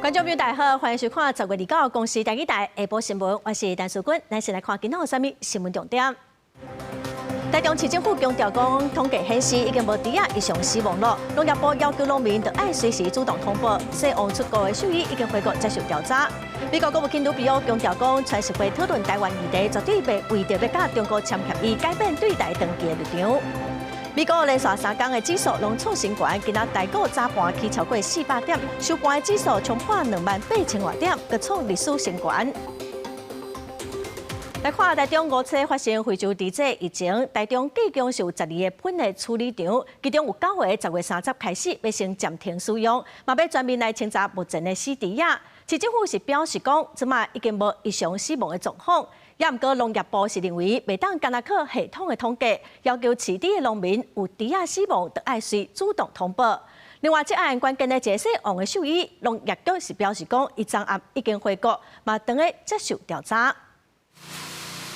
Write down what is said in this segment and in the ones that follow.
观众朋友大家好，欢迎收看10月29公视第一台下晡新闻，我是陈淑君，咱先来看今天有啥物新闻重点。台中市政府强调讲，统计显示已经无猪仔异常死亡了。农业部要求农民得爱随时主动通报。西王出国的兽医已经回国接受调查。美国国务卿卢比奥强调讲，全社会讨论台湾议题，绝对袂为着要甲中国签协议改变对台长期的立场。美国连续3天的指数拢创新高，今仔台股早盘起超过400点，收盘的指数冲破28000多点，各创历史新高。来看台中5车发生非洲猪瘟疫情，台中计共是有12个喷的处理场，其中有9个10月30开始要先暂停使用，嘛要全面来清查目前的死猪仔。市政府是表示讲，即卖已经无异常死亡的状况。也毋过，农业部是认为袂当干那靠系统的统计，要求饲猪的农民有猪仔死亡，得爱随主动通报。另外，这案关键的解释王的兽医，农业局是表示讲，伊昨暗已经回国，嘛等咧接受调查。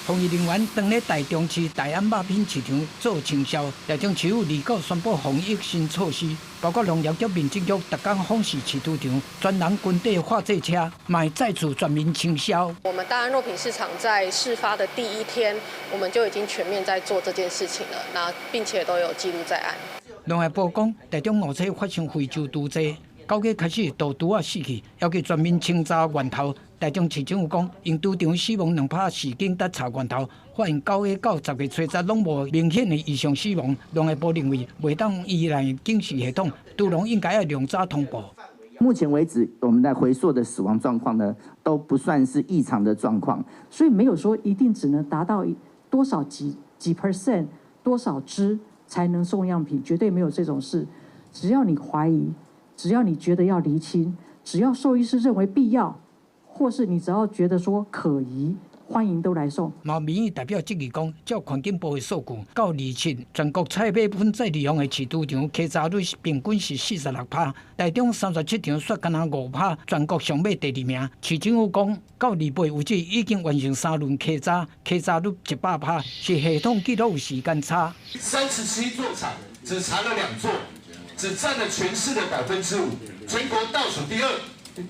防疫人员当咧台中市大安肉品市场做清销，台中市府立刻宣布防疫新措施，包括农业局、民政局特工访视市场，专人军队化制车，卖再次全面清销。我们大安肉品市场在事发的第1天，我们就已经全面在做这件事情了，那并且都有记录在案。农业部讲，台中5车发生非洲猪瘟，9月开始大猪仔死去，要求全面清查源头。台中市政府讲，因猪场死亡2%事件得查源头，发现9月到10月初10拢无明显的异常死亡。农业部认为，袂当依赖警示系统，猪农应该要量早通报。目前为止，我们在回溯的死亡状况呢，都不算是异常的状况，所以没有说一定只能达到多少几%多少只才能送样品，绝对没有这种事。只要你怀疑，只要你觉得要厘清，只要兽医师认为必要，或是你只要觉得说可疑，欢迎都来送。民意代表质疑讲，照环境部的数据，到2017全国菜米粉再利用的饲猪场客家率平均是46%，台中37场却敢若5%，全国上尾第2名。市政府讲，到2月为止已经完成3轮客家率100%，是系统记录有时间差。37座厂只查了2座，只占了全市的5%，全国倒数第2。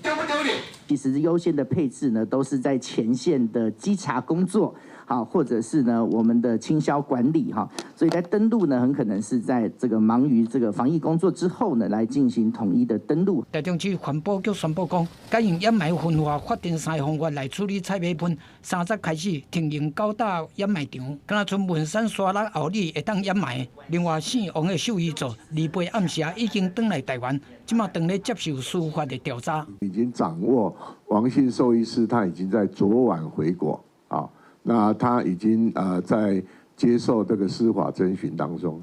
丢不丢脸？其实优先的配置呢，都是在前线的稽查工作，好，或者是呢我们的清销管理哈，所以在登录呢，很可能是在这个忙于这个防疫工作之后呢，来进行统一的登录。台中市环保局宣布讲，改用掩埋分化发电3个方法来处理菜米粉，30开始停用9大掩埋场，敢若像文山、沙拉、后里会当掩埋。另外，4王的兽医组2月暗时已经返来台湾，即马正咧接受司法的调查。已经掌握王姓兽医师，他已经在昨晚回国啊，那他已经在接受这个司法侦讯当中。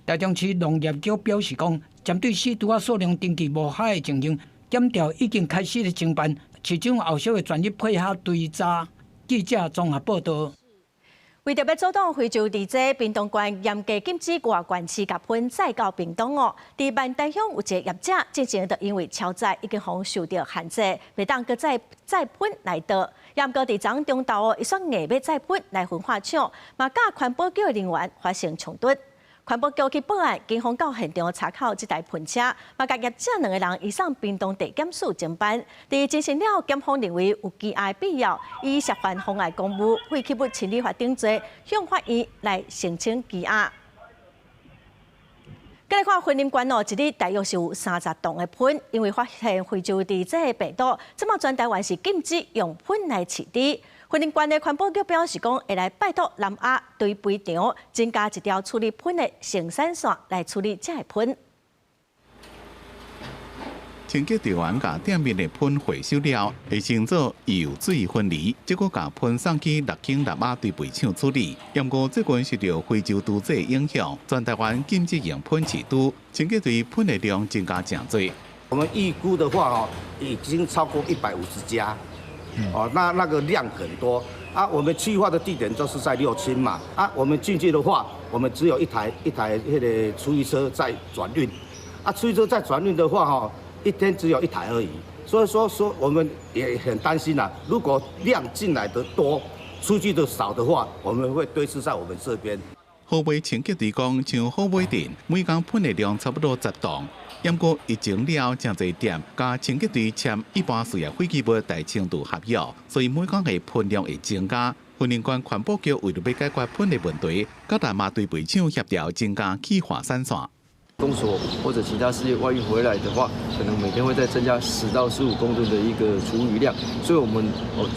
台中市农业局表示讲，针对死猪仔数量长期无海的情形，检调已经开始咧侦办，市政府后续会全力配合追查。记者综合报道。为着要阻挡非洲猪瘟，屏东县严格禁止外县市甲喷再到屏东哦。伫万代乡有一个业者，之前就因为超载已经受到限制，袂当搁再喷来倒。也毋过伫昨中昼哦，伊煞硬要再喷来焚化厂，嘛甲环保局的人员发生冲突。环保局去报案，警方到现场查考这台喷车，嘛甲业者2个人移送屏东地检署侦办。伫进行了，检方认为有羁押必要，以涉犯妨碍公务、废弃物清理法定罪，向法院来申请羁押。再来看云林县哦，一日大约是有30栋的喷，因为发现非洲猪瘟的病毒，即马全台湾是禁止用喷来饲猪。云林县的环保局表示讲，会来拜托南亚对肥场增加一条处理喷的生产线来处理这个喷。清洁队员把店面的喷回收了，会先做油水分离，结果把喷送去6间南亚对肥厂处理。不过这群受到非洲猪瘟影响，全台湾禁止用喷饲猪，清洁队喷的量增加真多。我们预估的话哦，已经超过150家。哦，那个量很多啊！我们区划的地点就是在6轻嘛啊，我们进去的话，我们只有一台那个厨余车在转运啊，厨余车在转运的话哈，一天只有1台而已，所以说我们也很担心呐，如果量进来的多，出去的少的话，我们会堆积在我们这边。好买清洁队讲，像好买店，每工喷的量差不多10吨。不过疫情了，真侪店甲清洁队签一般需要飞机杯大程度合约，所以每工的喷量会增加。云林县环保局为了要解决喷的问题，甲大麻对煤厂协调增加气化散线。公所或者其他事业外运回来的话，可能每天会再增加10到15公吨的一个厨余量，所以我们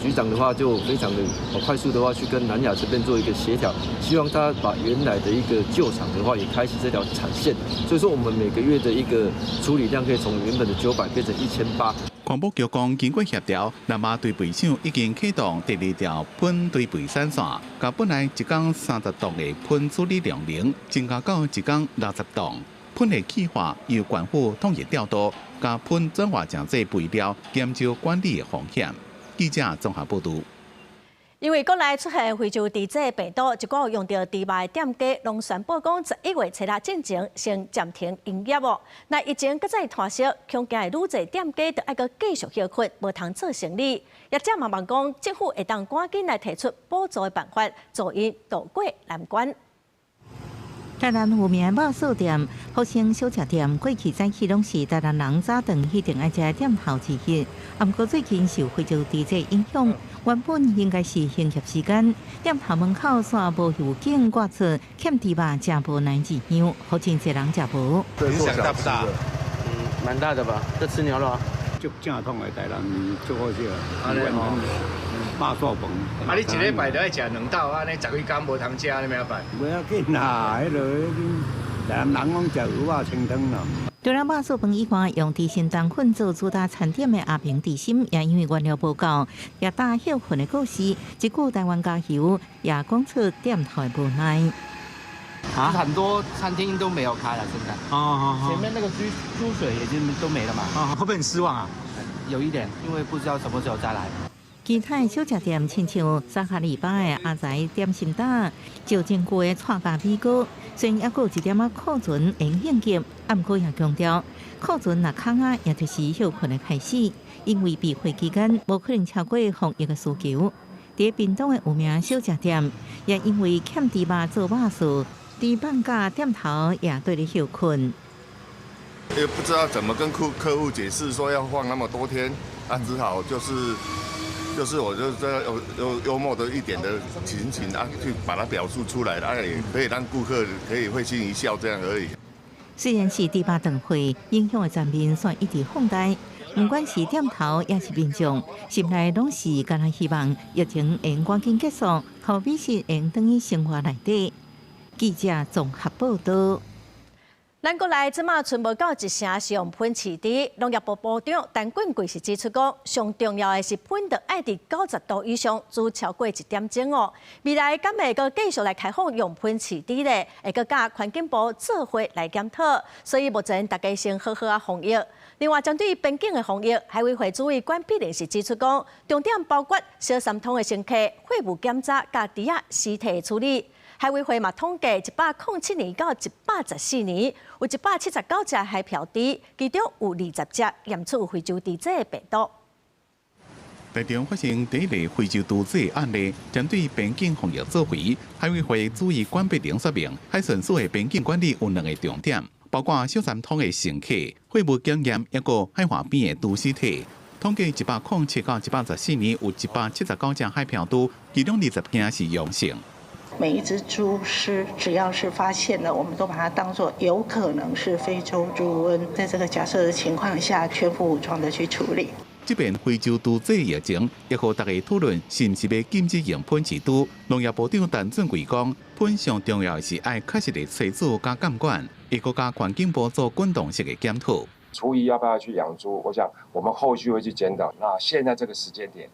局长的话就非常的快速的话去跟南亚这边做一个协调，希望他把原来的一个旧厂的话也开启这条产线，所以说我们每个月的一个处理量可以从原本的900变成1800。环保局讲，经过协调，南麻堆肥厂已经启动第2条喷堆肥散线，甲本来一工30吨的喷处理量能，增加到一工60吨。喷的气化由管府统一调度，甲喷转化成这肥料，减少管理的风险。记者综合报道。因为国内出现非洲猪这病毒，一个用到猪肉店家拢宣布讲11月7日进前先暂停营业哦。那疫情搁再拖烧，恐惊会愈侪店家就爱个继续休困，无通做生意。业者嘛望讲政府会当赶紧来提出补助的办法，助因渡过难关。台南有名肉燥店、福星小吃店，过去早起拢是台南人早顿一定爱食店头之一。不过最近受非洲猪这影响，原本应该是营业时间，店头门口煞无预警挂出欠猪肉食无难治样，好真侪人食无。影响大不大？蛮大的吧？这吃牛肉。足正统的台南足好食，肉燥饭。啊，你一礼拜就爱食2道，安尼10几天无通食，你要办？袂要紧啦，迄落台南人讲食牛肉清汤啦。除了肉燥饭以外，用低心蛋粉做主打餐点的阿平地心，也因为原料不够，也大休困的故事，一句台湾加油，也讲出店头的无奈。啊，很多餐厅都没有开了，现在。前面那个猪水已经都没了嘛。会不会很失望啊？有一点，因为不知道什么时候再来。其他的小吃店，亲像沙卡里巴的阿仔点心搭、旧金菇的串咖米糕，虽然还有一点仔库存会应急，不过也强调库存若空啊，也就是休困的开始，因为闭会期间无可能超过防疫的需求。在屏东的有名小吃店，也因为欠猪肉做肉素，猪放假店头也对咧休困。也不知道怎么跟客户解释说要放那么多天，只好就是我就这样幽默的一点的情形去把它表述出来，也可以让顾客可以会心一笑这样而已。虽然是猪肉顿会影响的层面算一直放大，不管是店头也是民众，心内拢是甘来希望疫情会赶紧结束，互美食会等于生活内底。记者综合报道。咱国内即马存无到1成是用喷饲猪，农业部部长陈俊贵是指出讲，上重要的是喷得爱伫90度以上，煮超过1点钟哦。未来敢会个继续来开放用喷饲猪咧，会个甲环境部做伙来检讨。所以目前大家先好好啊防疫。另外，针对边境的防疫，海委会主委关碧玲是指出讲，重点包括小三通的乘客、废物检查、甲猪仔尸体处理。海委会嘛统计107年到114年，有179只海漂猪，其中有20只验出非洲猪这病毒。台中发生第一例非洲猪这案例，针对边境防疫做回，海委会主委关碧玲说明，海巡署的边境管理有2个重点，包括小三通的乘客、废物检验，一个海岸边的猪尸体。统计107到114年有179只海漂猪，其中20件是阳性。每一只猪尸，只要是发现了，我们都把它当作有可能是非洲猪瘟。在这个假设的情况下，全副武装的去处理。这边非洲猪这疫情，也和大家讨论是不是要禁止用喷饲猪。农业部长陈俊贵讲，喷上重要的是爱确实的催煮加监管，一个加环境部做滚动式的检讨。厨艺要不要去养猪？我想我们后续会去检讨。那现在这个时间点，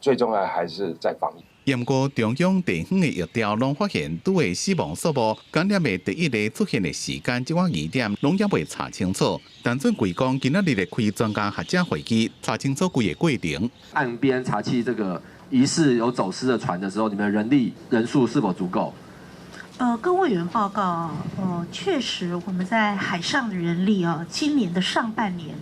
最重要还是在防疫。不过，中央地方的疫调拢发现，猪的死亡数目、感染的第一例出现的时间，这款疑点拢也未查清楚。陈俊贵讲，今仔日的开专家学者会议，查清楚规个过程。岸边查缉这个疑似有走私的船的时候，你们人数是否足够？跟委员报告，确实我们在海上的人力今年的上半年，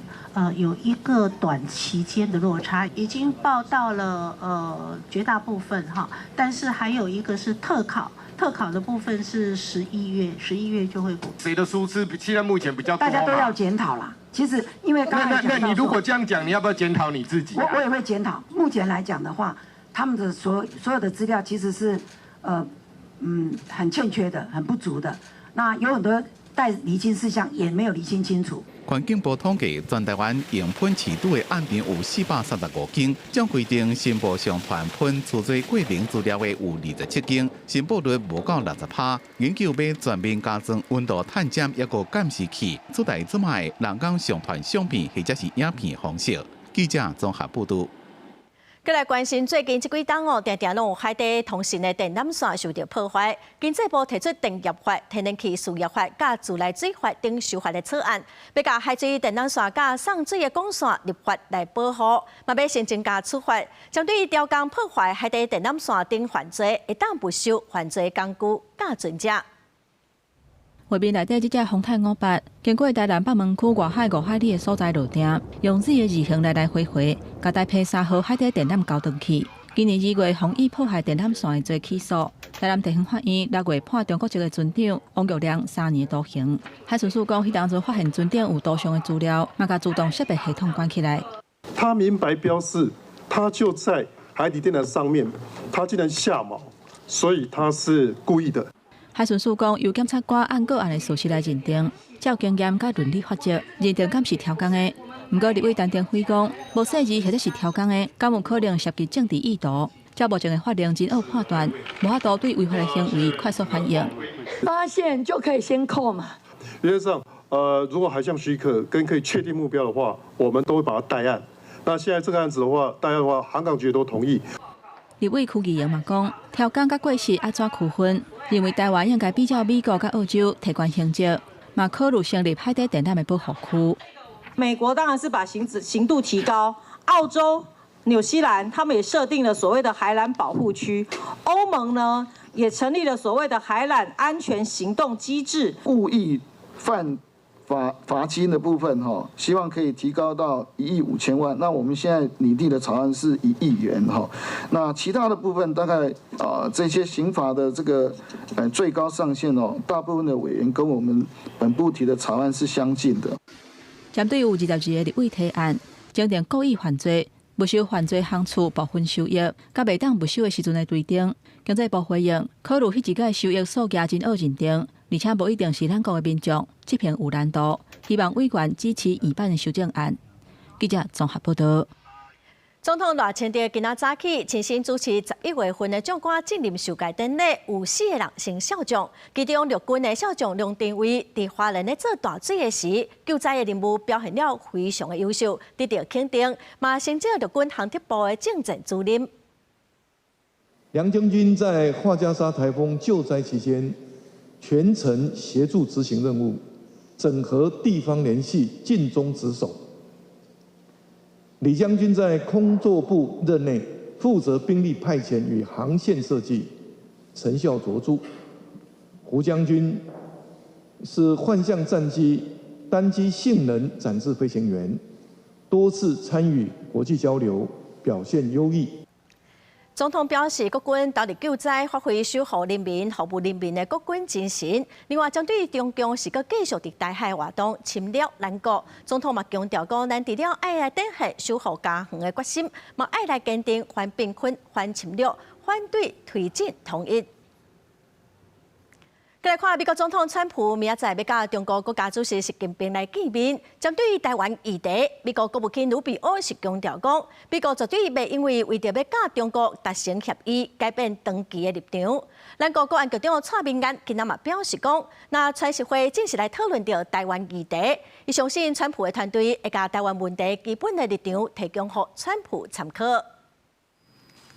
有一个短期间的落差，已经报到了绝大部分哈，但是还有一个是特考，特考的部分是11月就会过。谁的疏失现在目前比较多？大家都要检讨啦。其实因为刚才那你如果这样讲，你要不要检讨你自己？我也会检讨。目前来讲的话，他们的所有的资料其实是很欠缺的，很不足的。那有很多待厘清事项也没有厘清清楚。环境部统计，全台湾用喷池堵的案件有435件，将规定申报上传喷除罪过程资料的有27件，申报率无到60%。研究要全面加装温度探检一个监视器，取代之卖人工上传相片或者是影片方式。记者综合报道。再来关心最近这几档常常拢有海底通讯的电缆线受到破坏。经济部提出电业法、天然气事业法、甲自来水法等修法的草案，要甲海水电缆线甲送水的管线立法来保护，嘛要先增加处罚，针对雕工破坏海底电缆线等犯罪，会当不收犯罪工具甲准者。画面内底这只宏泰58，经过台南北门区外海5海里的所在路顶，用水的二行来回，甲台配3号海底电缆交断去。今年2月，防疫破坏电缆线的罪起诉，台南地方法院6月判中国籍的船长王玉良3年徒刑。海巡署讲，迄当初发现船顶有多项的资料，嘛甲自动识别系统关起来。他明白标示，他就在海底电缆上面，他竟然下锚，所以他是故意的。海巡署讲，由检察官按个案的事实来认定，照经验甲伦理法则，认定敢是挑工的。不过立委陈定辉讲，无细致或者是挑工的，敢有可能涉及政治意图。照目前的法令真恶判断，无法度对违法的行为快速反应。发现就可以先扣嘛。原则上，如果海象许可跟可以确定目标的话，我们都会把它带案。那现在这个案子的话，带案的话，航港局都同意。立委区议员嘛讲，挑工甲过失安怎区分？认为台湾应该比较美国甲澳洲提悬刑责，嘛考虑成立海底电缆的保护区。美国当然是把刑度提高，澳洲、纽西兰他们也设定了所谓的海缆保护区，欧盟呢也成立了所谓的海缆安全行动机制。故意犯罚金的部分希望可以提高到1亿5千万。那我们现在拟定的草案是1亿元那其他的部分大概这些刑法的这个最高上限大部分的委员跟我们本部提的草案是相近的。针对有22个立委提案，整定故意犯罪、不收犯罪行处部分收益，甲未当不收的时阵的规定，经济部回应考虑迄一个收益数额真恶认定。而且无一定是咱国的民众，这篇有难度。希望委员支持议办的修正案。记者综合报道。总统赖清德今仔早起亲身主持11月份的长官进任授届典礼，有4个人升少将，其中陆军的少将梁定伟伫花莲咧做大水的时，救灾的任务表现了非常的优秀，得到肯定，嘛升至陆军航铁部的正正主任。梁将军在画家沙台风救灾期间，全程协助执行任务，整合地方联系，尽忠职守。李将军在空作部任内，负责兵力派遣与航线设计，成效卓著。胡将军是幻象战机单机性能展示飞行员，多次参与国际交流，表现优异。总统表示，国军投入救灾，发挥守护人民、服务人民的国军精神。另外，针对中共是个继续伫台海活动侵略咱国，总统嘛强调讲，咱除了爱来展现守护家园的决心，嘛爱来坚定反并吞、反侵略、反对推进统一。再来看美国总统川普明仔载要甲中国国家主席习近平来见面，针对台湾议题，美国国务卿卢比奥是强调讲，美国绝对袂因为着要甲中国达成协议，改变长期的立场。咱国国安局长蔡明安今仔嘛表示讲，那川协会正是来讨论着台湾议题，伊相信川普的团队会甲台湾问题基本的立场提供予川普参考。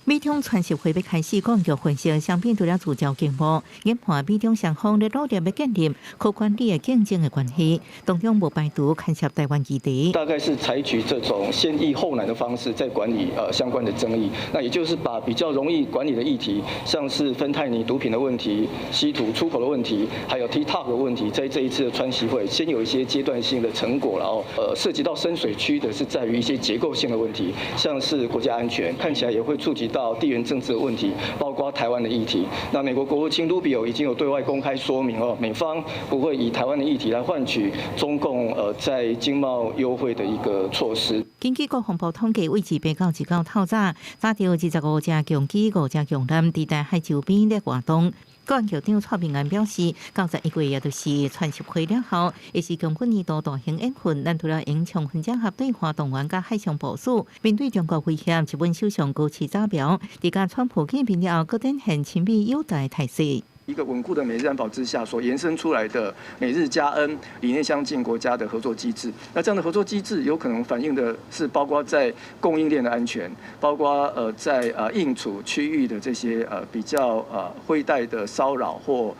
美中川协会要开始工作分析，相片除了聚焦经贸，研判美中双方咧努力要建立可管理的竞争的关系，当中无排除牵涉台湾议题。大概是采取这种先易后难的方式，在管理相关的争议。那也就是把比较容易管理的议题，像是芬太尼毒品的问题、稀土出口的问题，还有 TikTok 的问题，在这一次的川协会先有一些阶段性的成果，然后涉及到深水区的是在于一些结构性的问题，像是国家安全，看起来也会触及到地缘政治的问题，包括台湾的议题。那美国国务卿卢比奥已经有对外公开说明美方不会以台湾的议题来换取中共在经贸优惠的一个措施。根据国防部统计，为8到19号透早，打到25架强机、5架强舰伫台海周边咧活动。国安局长蔡明安表示，到11月也就是传习会了后，也是强军年度大型演训，咱除了应充分整合对华动员甲海上部署，面对中国威胁，日本首相高市早苗，伫甲川普见面了后，佫展现亲密友台态势。一个稳固的美日安保之下所延伸出来的美日加恩理念相近国家的合作机制，那这样的合作机制有可能反映的是包括在供应链的安全，包括在应处区域的这些比较灰带的骚扰或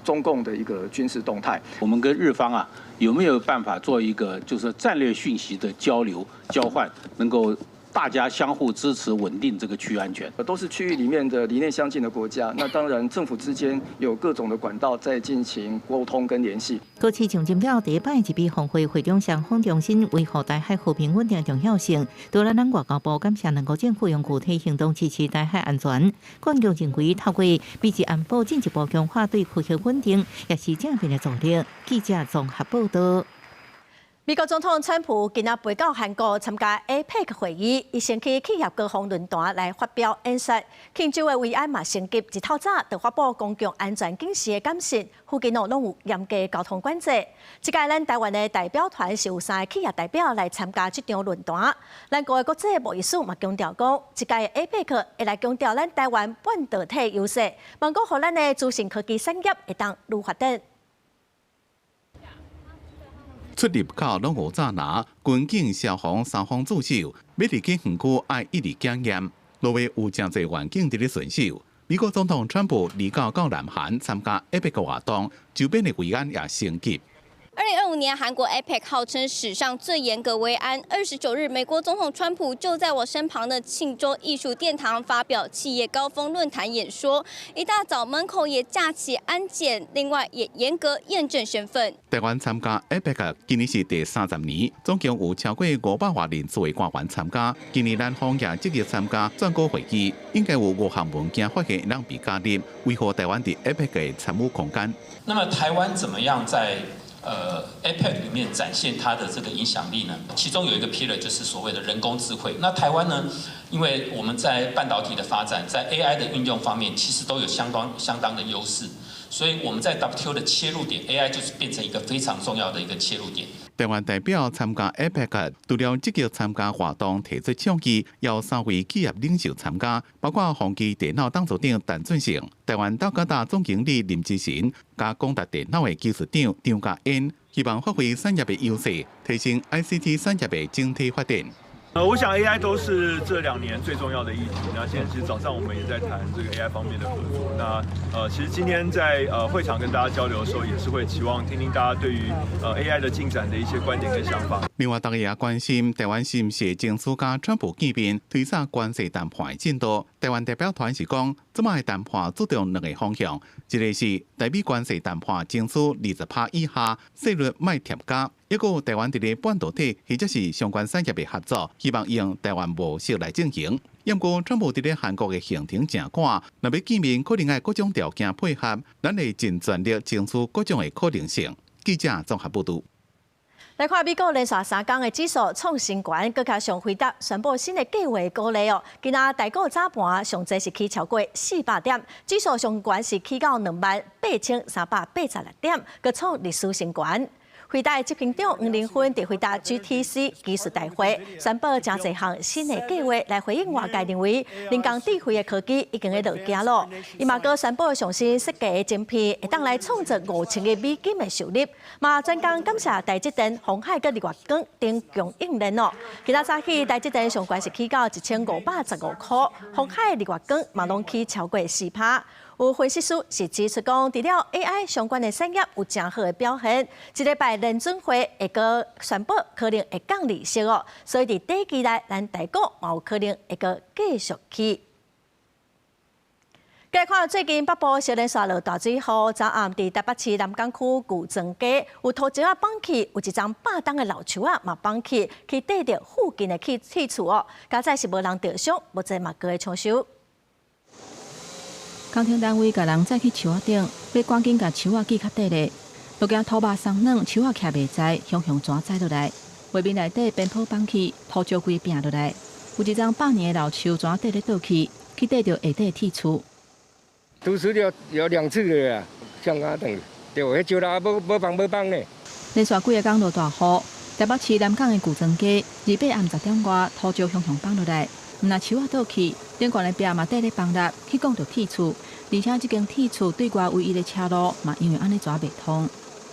中共的一个军事动态。我们跟日方有没有办法做一个就是战略讯息的交流交换，能够大家相互支持，稳定这个区域安全。都是区域里面的理念相近的国家，那当然政府之间有各种的管道在进行沟通跟联系。高市上针了第一摆一笔峰会会中双方重申维护台海和平稳定的重要性。除了咱外交部感谢两国政府用具体行动支持台海安全，国安局认为透过彼此安保进一步强化对区域稳定，也是正面的助力。记者综合报道。美国总统川普今仔飞到韩国参加 APEC 会议，伊先去企业高峰论坛来发表演说。庆祝的慰安嘛升级，一透早就发布公共安全警示的警示，附近拢有严格交通管制。这届咱台湾的代表团是有3个企业代表来参加这场论坛。咱国的国际贸易署嘛强调讲，这届的 APEC 会来强调咱台湾半导体优势，望讲互咱的资讯科技产业会当愈发展。出入口拢有栅栏，军警、消防3方驻守，要入境园区爱一直检验。落尾有真侪环境伫咧遵守。美国总统川普离岛到南韩参加 APEC 活动，周边的维安也升级。2025年韩国 APEC 号称史上最严格维安。29日，美国总统川普就在我身旁的庆州艺术殿堂发表企业高峰论坛演说，一大早门口也架起安检，另外也严格验证身份。台湾参加 APEC 今年是第30年，总共有超过500万人次的官员参加。今年咱方也积极参加撰稿会议，应该有5项文件发现让被加入，维护台湾伫 APEC 的参与空间。那么台湾怎么样在APEC 里面展现它的这个影响力呢？其中有一个 pillar 就是所谓的人工智慧。那台湾呢，因为我们在半导体的发展，在 AI 的运用方面，其实都有相当的优势，所以我们在 WTO 的切入点 ，AI 就是变成一个非常重要的一个切入点。台湾代表参加 APEC， 除了积极参加活动提出倡议，也有3位企业领袖参加，包括宏基电脑董事长陈俊成、台湾道家大总经理林志贤，加广达电脑的技术长张家恩，希望发挥产业的优势，提升 ICT 产业的整体发展。我想 AI 都是这2年最重要的议题。那今天其实早上我们也在谈这个 AI 方面的合作。那其实今天在会场跟大家交流的时候，也是会期望听听大家对于AI 的进展的一些观点跟想法。另外，大家也关心台湾是不是政府甲川普见面推展关系谈判的进度。台湾代表团是讲，这摆的谈判注重2个方向，一个是台美关系谈判争取20%以下，税率卖添加。一个台湾伫咧半导体或者是相关产业的合作，希望用台湾模式来进行。不过，川普伫咧韩国的行程正赶，若要见面，可能要各种条件配合，咱会尽全力争取各种的可能性。记者综合报道。来看美国连续3天的指数创新高，佮加上辉达宣布新的计划鼓励哦。今仔台股早盘上侪是起超过400点，指数上悬是起到28386点，佮创历史新高。辉达执行长黄玲芬伫辉达 GTC 技术大会宣布真侪项新的计划来回应外界认为人工智慧的科技已经在落行咯。伊嘛阁宣布上新设计的晶片会当来创造5000个美金的收入。嘛专工感谢台积电、鸿海佮日月光等供应链哦。今仔早起台积电上悬是起到1515块，鸿海、日月光嘛拢起超过4%。有分析师是指出讲，除了 AI 相关的产业有真好的表现，这礼拜联准会会阁宣布可能会降利息哦，所以伫短期内咱台股嘛有可能会阁继续起。该看最近北部小连续落大水后，昨暗伫台北市南港区古庄街有土石放起，有一张8吨的老树嘛放起，去缀着附近的铁厝哦。加在是无人受伤，目前嘛搁会抢修。工程单位甲人载去树仔顶，要赶紧甲树仔锯较底咧。路惊土巴松软，树仔徛袂在，向转载落来。画面内底边坡放起，土石规拼落来。有一张100年的老树转底咧倒去，去缀着下底铁厝。都死了有2次了啦，像阿等，对，迄石头无放呢。连续几个工落大雨，台北市南港的古庄街，28暗10点外，土石向放落来。毋若树仔倒去，顶悬的壁嘛底咧放落，去讲着铁厝，而且这间铁厝对外唯一的车路嘛，因为安尼抓袂通。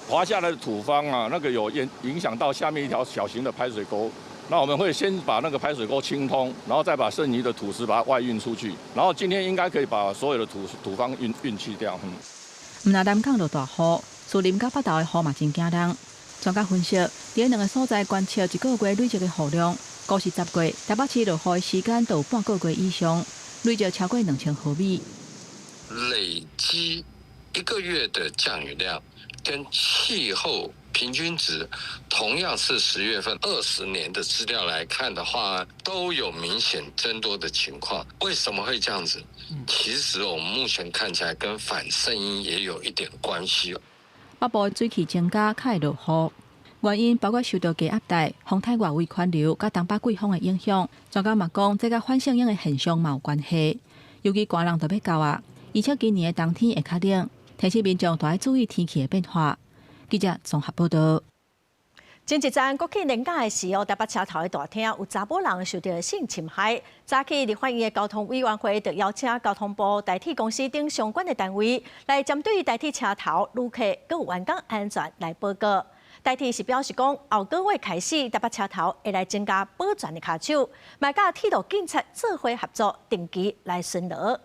滑下来的土方啊，那个有影响到下面一条小型的排水沟。那我们会先把那个排水沟清通，然后再把剩余的土石把它外运出去，然后今天应该可以把所有的土方运去掉。毋若南港落大雨，树林甲北投的雨嘛真惊人。专家分析，伫2个所在观测1个月累积的雨量，估是10月台北市落雨的时间都有半个月以上，累积超过2000毫米。累积1个月的降雨量跟气候平均值同样是10月份20年的资料来看的话，都有明显增多的情况。为什么会这样子？其实我们目前看起来跟反圣婴也有一点关系。北部的水汽增加，较会落雨，原因包括受到低压带、风太外围环流甲东北季风的影响。专家嘛讲，这甲反圣婴的现象嘛有关系。尤其寒人就要到啊，而且今年的冬天会较冷，提醒民众都要注意天气的变化。记者综合报道。前一站国庆连假的时候，台北车头的大厅有查某人受到性侵害。早起立法院的交通委员会就邀请交通部、台铁公司等相关的单位来针对台铁车头旅客佮有员工安全来报告。台铁是表示讲，后个月开始，台北车头会来增加保全的卡手，嘛甲铁路警察做伙合作，定期来巡逻。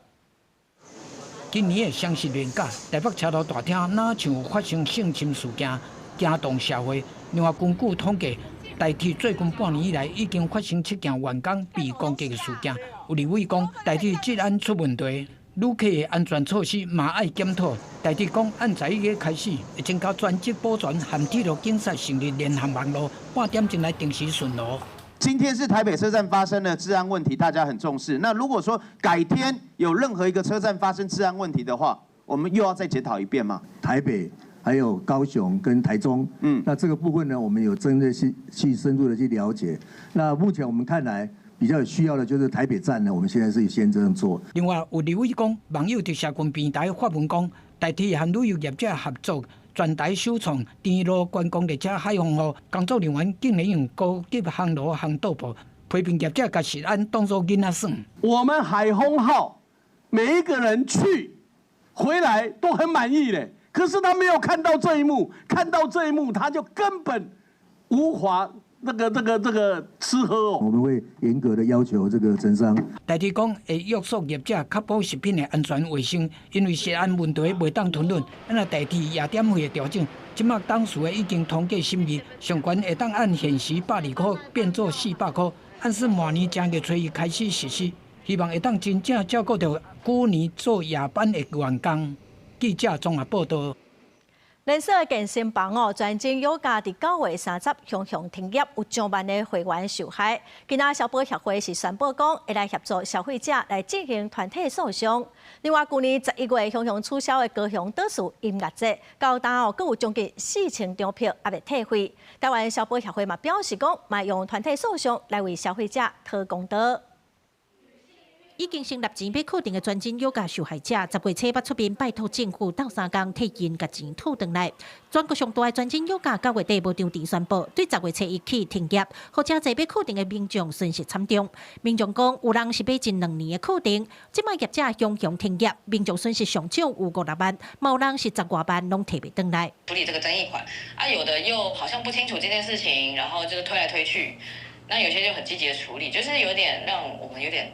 今年的双十连假，台北车头大厅哪像有发生性侵事件，惊动社会。另外，根据统计，台铁最近半年以来已经发生7件员工被攻击的事件。有立委讲，台铁治安出问题，旅客的安全措施嘛爱检讨。台铁讲，按11月开始会增加专职保全和铁路警察成立联合网络，8点钟来定时巡逻。今天是台北车站发生的治安问题，大家很重视。那如果说改天有任何一个车站发生治安问题的话，我们又要再检讨一遍吗？台北、还有高雄跟台中，那这个部分呢，我们有针对去深入的去了解。那目前我们看来比较有需要的就是台北站呢，我们现在是先这样做。另外，有立委讲，网友伫社群平台发文讲，台铁和旅游业者合作。全台首创天路观光列车海防号，工作人员竟然用高级航路航道部，批评业者把食安当作囡仔耍。我们海丰号每一个人去回来都很满意嘞，可是他没有看到这一幕，看到这一幕他就根本无法这个吃喝哦。我们会严格的要求这个厂商。台铁讲会约束业者确保食品的安全卫生，因为食安问题袂当吞论。那台铁夜点会的调整，即马当时的已经统计审议，上悬会当按现时120块变做400块，按是明年正月初1开始实施，希望会当真正照顾到旧年做夜班的员工。记者综合报道。连锁健身房专精瑜伽伫9月30向停业，有上万的会员受害。今仔消保协会是宣布讲，会来协助消费者来进行团体诉讼。另外，去年11月向取消的高雄倒数音乐节，到今佫有将近4000张票还未退回。台湾消保协会嘛表示讲，嘛用团体诉讼来为消费者讨公道。已经成立钱要确定的专精瑜伽受害者，10月初8出面拜托政府斗3天替因甲钱吐回来。全国上大的专精瑜伽9月底无场地宣布，对10月初1起停业，或者这要确定的民众损失惨重。民众讲，有人是买近2年的确定，即卖业者向停业，民众损失上少有5-6万，有人是10多万拢提不回来。处理这个争议款啊，有的又好像不清楚这件事情，然后就是推来推去，那有些就很积极的处理，就是有点让我们有点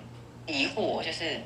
疑惑，就是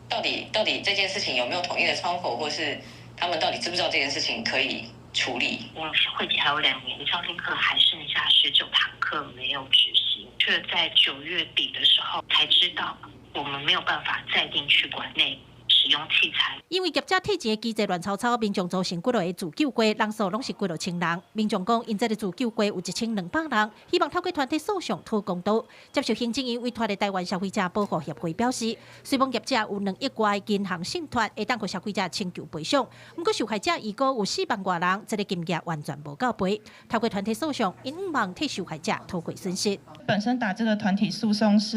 到底这件事情有没有统一的窗口，或是他们到底知不知道这件事情可以处理？我们会期还有2年，教听课还剩下19堂课没有执行，却在9月底的时候才知道，我们没有办法再进去馆内实使用器材。因为业者退钱的机制乱糟糟，民众造成几落个自救柜，人数拢是几落千人。民众讲，因这个自救柜有1200人，希望透过团体诉讼讨公道。接受行政院委托的台湾消费者保护协会表示，虽望业者有2亿外银行信托，会当给消费者请求赔偿，不过受害者预估有4万多人，这个金额完全无够赔。透过团体诉讼，因毋望替受害者讨回损失。本身打这个团体诉讼是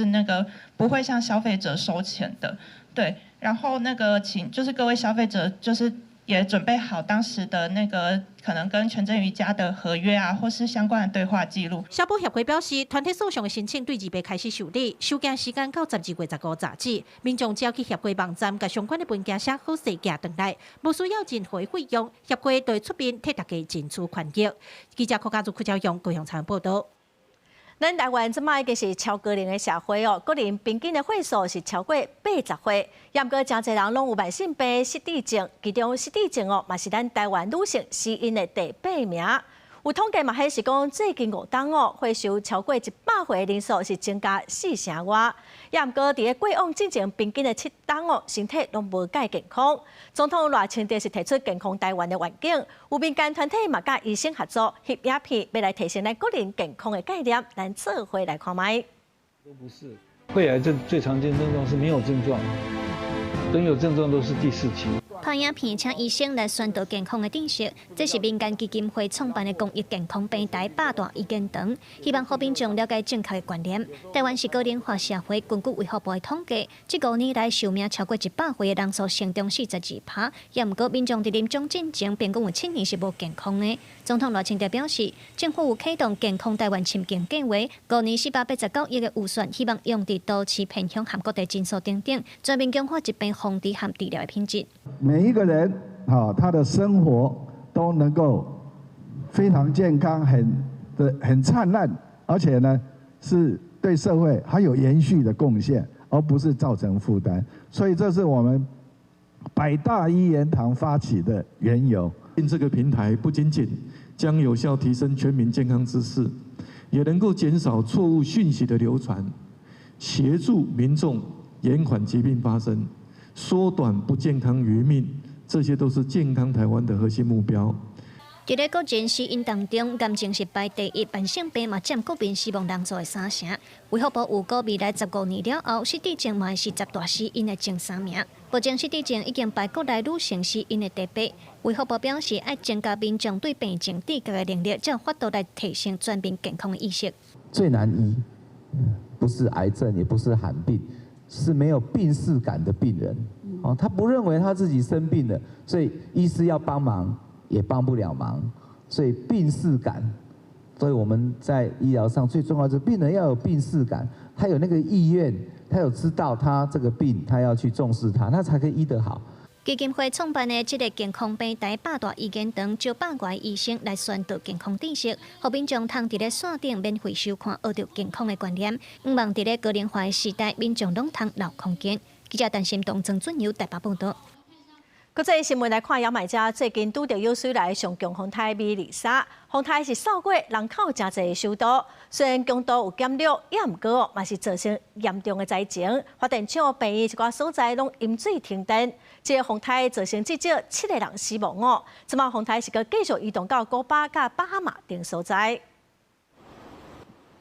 不会向消费者收钱的，对。然后请就是各位消费者就是也准备好当时的可能跟全真瑜伽的合约啊，或是相关的对话记录。消保协会表示，团体诉讼的申请对2月开始受理，收件时间到12月15日止。民众只要去协会网站，把相关的文件写好细寄回来，无需要任何费用，协会都会出面替大家争取权益。记者柯家族、柯昭勇高雄采访报道。咱台湾即摆已经是超高龄的社会哦，个人平均的岁数是超过80岁，也毋过真侪人拢有慢性病、失智症，其中失智症哦，嘛是咱台湾女性死因的第8名。有统计嘛，迄是讲最近5档哦，会受超过100岁的人数是增加4成外。也毋过伫个过往之前平均的7档哦，身体拢无介健康。总统赖清德是提出健康台湾的愿景，有民间团体嘛甲医生合作翕影片，要来提升咱个人健康的概念，咱做伙来看卖。都不是，肺癌症最常见症状是没有症状，等有症状都是第4期。拍影片请医生来宣导健康的知识，这是民间基金会创办的公益健康平台8大意見堂，希望互民众了解正确的观念。台湾是高龄化社会，根据卫福部的统计，这5年来寿命超过100岁的人数成长42%，也毋过民众伫临终进前平均有7年是无健康的。总统赖清德表示，政府有启动健康台湾深耕计划，5年489億的預算，希望用伫都市偏鄉和各地診所等等，全面強化疾病防治和治療的品質。每一个人他的生活都能够非常健康，很灿烂，而且呢是对社会还有延续的贡献，而不是造成负担。所以这是我们100大医言堂发起的缘由。这个平台不仅仅将有效提升全民健康知识，也能够减少错误讯息的流传，协助民众延缓疾病发生，缩短不健康余命，这些都是健康台湾的核心目标。伫咧国人死因当中，癌症是排第1，慢性病嘛占国民死亡人数的3成。卫福部预估未来15年了后，失智症嘛是10大死因的前3名。目前失智症已经排国内女性死因的第8。卫福部表示，要增加民众对病症知觉的能力，才有法度来提升全民健康的意识。最难医，不是癌症，也不是罕病，是没有病识感的病人。他不认为他自己生病了，所以医师要帮忙也帮不了忙，所以病识感，所以我们在医疗上最重要的是病人要有病识感，他有那个意愿，他有知道他这个病，他要去重视他，他才可以医得好。基金会创办的这个健康平台8大意見堂，招100位醫生來宣導健康知識，讓民眾通佇咧線頂免費收看，學到健康的觀念。希望佇咧高齡化的時代，民眾攏通留空間。記者陳心東、曾俊堯台北報道。國際新聞來看，牙買加最近拄到有史以來上強風颱米麗莎，風颱是掃過人口真濟的首都，雖然強度有減弱，也毋過嘛是造成嚴重的災情。發電廠病院一寡所在攏淹水停電，這個風颱造成至少7個人死亡哦。即馬風颱是個繼續移動到古巴甲巴哈馬等所在。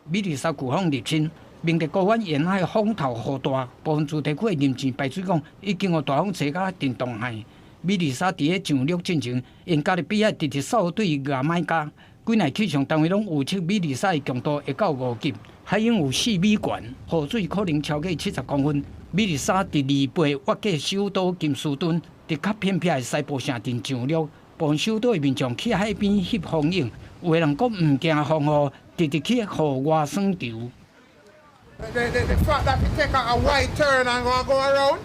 米麗莎颶風入侵。明德高灣沿海風頭好大，部分主題區的林前排水管已經有大風吹到電動海。米麗莎佇個上陸進前，因加勒比海直直掃對牙買加，幾內氣象單位攏預測米麗莎的強度會到5級，海湧有4米懸，雨水可能超過70公分。米麗莎佇2倍挖過首都金斯頓，佇較偏僻的西部城鎮上陸，部分首都的民眾去海邊翕風景，有的人佫毋驚風雨，直直去戶外耍球。The fact that we take a wide turn and go around,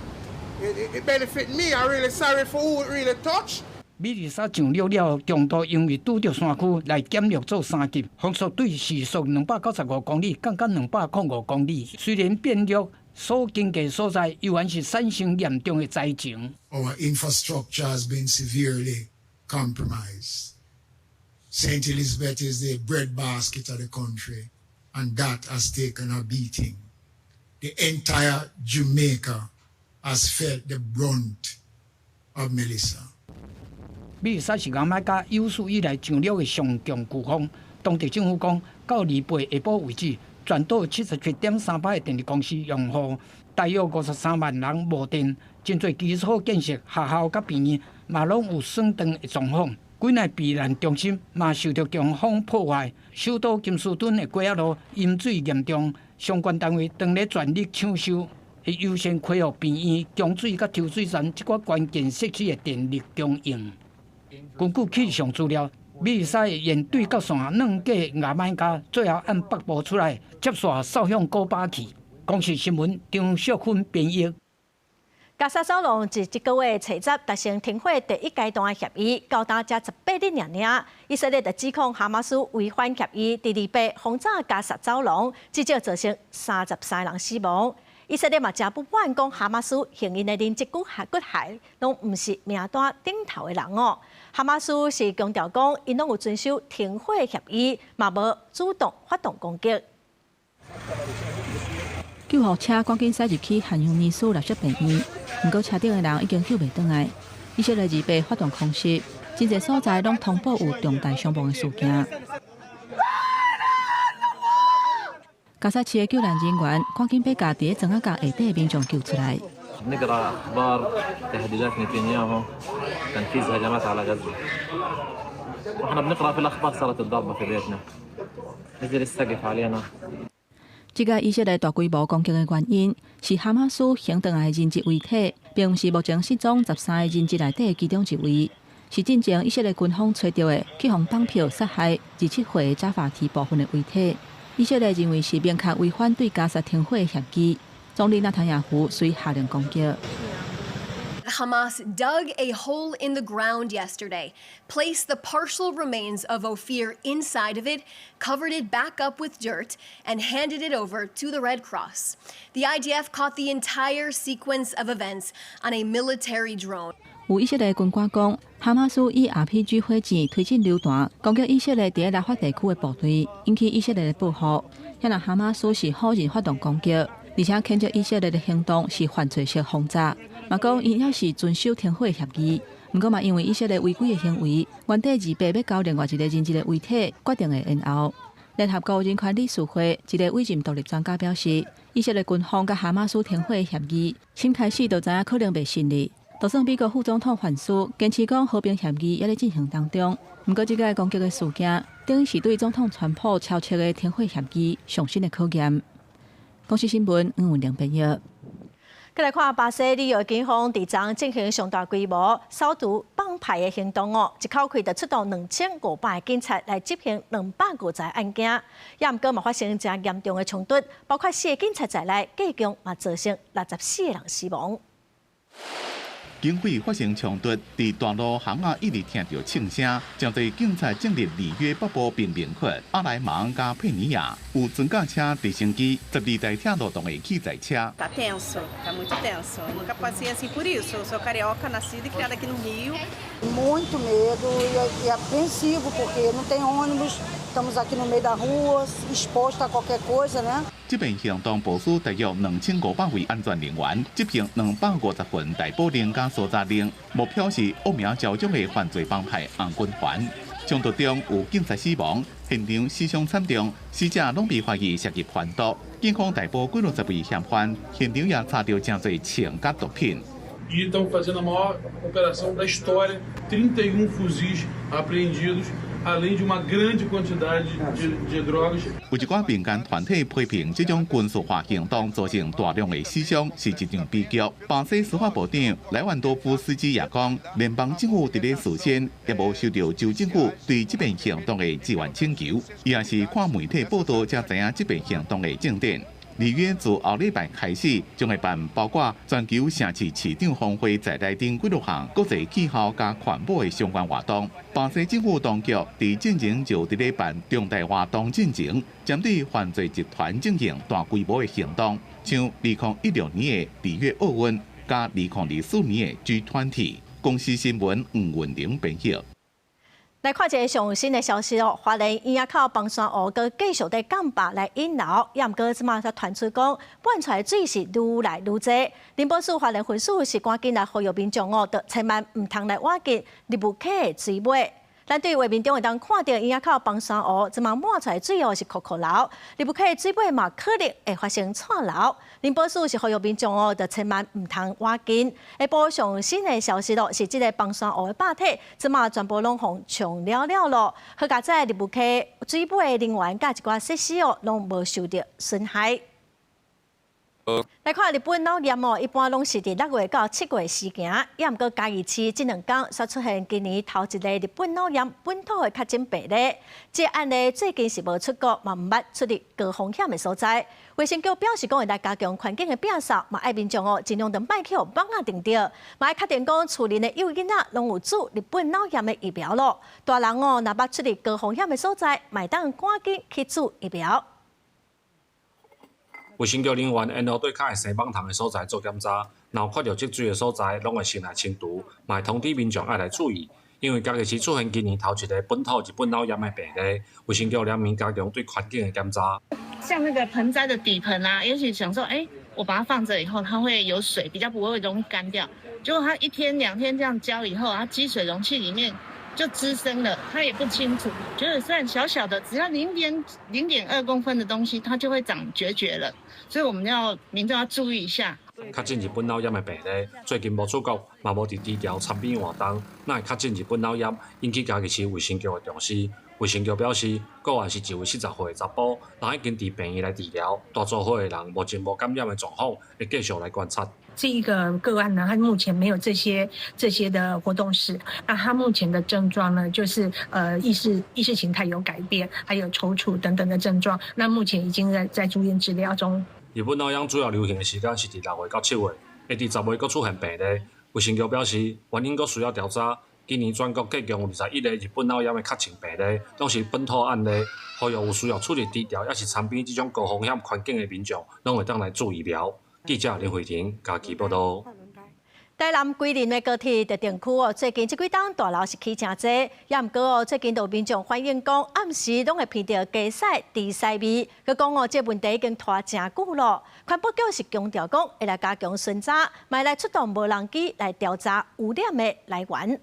it benefit me. I'm really sorry for who it really touch. 米麗莎上陸了，強度因為拄着山區來減弱做3級，風速對時速295公里，降到205公里。雖然變弱，所經過所在依然是產生嚴重的災情。Our infrastructure has been severely compromised. St. Elizabeth is the breadbasket of the country. And that has taken a beating. The entire Jamaica has felt the brunt of Melissa. 米沙是牙买加有史以来上了的上强飓风。当地政府讲，到2八下晡为止，全岛77.3%的电力公司用户，大约53万人无电。真侪基础建设、学校甲病院嘛拢有损断的状况。几内避难中心嘛受到强风破坏。首都金士顿的过仔路淹水严重，相关单位当咧全力抢修，会优先恢复病院、供水甲抽水站这个关键设施的电力供应。根据气象资料，米沙的沿对角线软过牙买加，最后按北部出来，接线扫向古巴去。公视新闻张淑芬编译。加沙走廊自这个月初10达成停火第一阶段的协议，到达才18日尔。以色列就指控哈马斯违反协议，第2波轰炸加沙走廊，至少造成33人死亡。以色列嘛真不满讲哈马斯行因的人质骨骸，拢唔是名单顶头的人哦。哈马斯是强调讲，因拢有遵守停火协议，嘛无主动发动攻击。救护车赶紧驶入去汉阳尼斯垃圾病院，不过车顶的人已经救袂倒来。以色列2波发动空袭，真侪所在拢通报有重大伤亡的事件。加沙市的救援人员赶紧把家伫咧庄仔角下底的民众救出来。نقرا اخبار تهديدات نتنياهو تنفيذ هجمات على غزه واحنا بنقرا في الاخبار صارت الضربه في بيتنا نزل السقف علينا 这个以色列大规模攻击的原因是哈马斯行动的人质遗体，并不是目前失踪13个人质内底的其中一位，是进前以色列军方找到的去互绑票杀害27岁的扎法提部分的遗体。以色列认为是明确违反对加沙停火的协议。总理纳坦雅胡遂下令攻击。Hamas dug a hole in the ground yesterday, placed the partial remains of Ophir inside of it, covered it back up with dirt, and handed it over to the Red Cross. The IDF caught the entire sequence of events on a military drone. 有以色列军官讲，哈马斯以 RPG 火箭推进榴弹，攻击以色列伫拉法地区的部队，引起以色列的报复。显然哈马斯是否认发动攻击，而且谴责以色列的行动是犯罪式轰炸。嘛讲因也是遵守停火协议，不过嘛因为以色列违规的行为，原底2波要交另外一个人质的遗体，决定的延后。联合国人权理事会一个委任独立专家表示，以色列军方甲哈马斯停火的协议，先开始就知影可能袂顺利。就算美国副总统范斯坚持讲和平协议也在进行当中，不过这个攻击的事件，等于是对总统川普敲切的停火协议上新的考验。公视新闻黄文玲编译。再来看巴西旅游警方伫昨进行上大规模扫毒帮派的行动哦，一口气就出动2500个警察来执行250案件，也毋过嘛发生真严重的冲突，包括4个警察在内，计共嘛造成64个人死亡。警匪发生冲突，伫大路巷仔一直听到枪声，真侪警察进入里约北部贫民区阿莱芒加佩尼亚，有装甲车、直升机、12台铁路动的器材车。Tá tenso, tá muito tenso. Eu nunca passei assim por isso. Eu sou carioca, nascida e criada aqui no Rio. Muito medo e apreensivo porque não tem ônibus. Estamos aqui no meio da rua, exposto a qualquer coisa, né? 这边行动部署大约2500位安全人员，执行250份逮捕令加搜查令，目标是恶名昭彰的犯罪帮派红军团。冲突中有警察死亡，现场死伤惨重，死者拢被怀疑涉及贩毒。警方逮捕几60位嫌犯，现场也查到真侪枪甲毒品。E estão fazendo a maior operação da história, 31 fuzis apreendidos, além de uma grande quantidade de drogas. 有一寡民间团体批评这种军事化行动造成大量的死伤，是一场悲剧。巴西司法部长莱万多夫斯基也讲，联邦政府伫咧事先也无收到州政府对这边行动的支援请求，伊也是看媒体报道才知影这边行动的进展。里约自后礼拜开始，将会办包括全球城市市长峰会在内等几多项国际气候加环保的相关活动。巴西政府当局伫进前就伫咧办重大活动进前，针对犯罪集团进行大规模的行动，像2016年的里约奥运加2024年的G20。公司新闻黄文玲编译。来看一个上新的消息哦，花莲堰仔口崩山湖佮继续在降坝来引流，也毋过即马才传出讲，搬出来水是愈来愈侪。林保署花莲分署是赶紧来呼吁民众哦，得千万毋通来挖进入不起的水尾。咱对画面中会当看到堰仔口崩山湖，即马满出来水哦是酷酷流，入不起的水尾嘛可能会发生串流。林保署是呼吁民众哦，得千万毋通挖进。下晡上新的消息咯，是即个崩山湖的坝体，即马全部拢互冲了咯。好佳在入不起水尾的人员甲一寡设施哦，拢无受到损害。来看日本脑炎哦，一般拢是伫6月到7月时行，也毋过嘉义市这2天才出现今年头一个日本脑炎本土的确诊病例。这案例最近是无出国，嘛毋捌出入高风险的所在。卫生局表示讲会来加强环境的变扫，嘛爱民众哦尽量等歹去互网啊定着，嘛爱确定讲厝内的幼囡仔拢有注日本脑炎的疫苗咯。大人哦，若捌出入高风险的所在，嘛当赶紧去注疫苗。卫生局人员沿路对较会生蠓虫的所在做检查，若有看到积水的所在，拢会先来清除，嘛会通知民众爱来注意。因为嘉义市出现今年头一个本土日本脑炎的病例，卫生局联名加强对环境的检查。像那个盆栽的底盆啊，也许想说，我把它放着以后，它会有水，比较不会容易干掉。结果它1天2天这样浇以后，它积水容器里面就滋生了，它也不清楚。觉得虽然小小的，只要0.2公分的东西，它就会长决了。所以我们民众要注意一下。确诊日本脑炎的病例，最近无出国，嘛无伫低调参与活动，那会确诊日本脑炎，引起嘉义市卫生局的重视。卫生局表示，个案是一位40岁的查甫，人已经伫病院来治疗，大多数的人目前无感染的状况，会继续来观察。这一个个案呢，他目前没有这些的活动史。那他目前的症状呢，就是意识形态有改变，还有抽搐等等的症状。那目前已经在住院治疗中。日本脑炎主要流行的时间是伫6月到7月，会伫10月佫出现病例。卫生局表示，原因佫需要调查。今年全国计共有21个日本脑炎的确诊病例，拢是本土案例。呼吁有需要出入低调，也是参与这种高风险环境的民众，拢会当来注疫苗。记者林慧婷嘉义报道。台南桂林的高铁特定区哦，最近这几档大楼是起真济，也毋过哦，最近有民众反映讲，暗时拢会闻到鸡屎、猪屎味。佮讲哦，这问题已经拖真久咯。环保局是强调讲，会来加强巡查，嘛来出动无人机来调查污染的来源。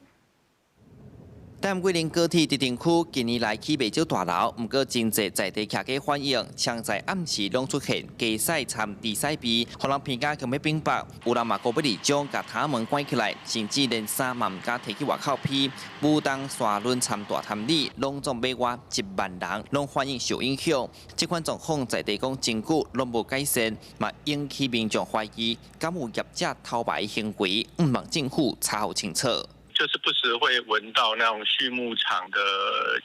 台南桂林高铁特定区近年来起袂少大楼，毋过真侪在地客家反映，常在暗时拢出现鸡屎掺猪屎味，互人评价强要冰白。有人嘛故不离将甲窗门关起来，甚至连衫嘛毋敢摕去外口披。武当沙轮掺大潭里，拢总买外1万人，拢反映受影响。这款状况在地讲真久拢无改善，嘛引起民众怀疑，敢有业者偷排行为，毋望政府查好清楚。就是不时会闻到那种畜牧场的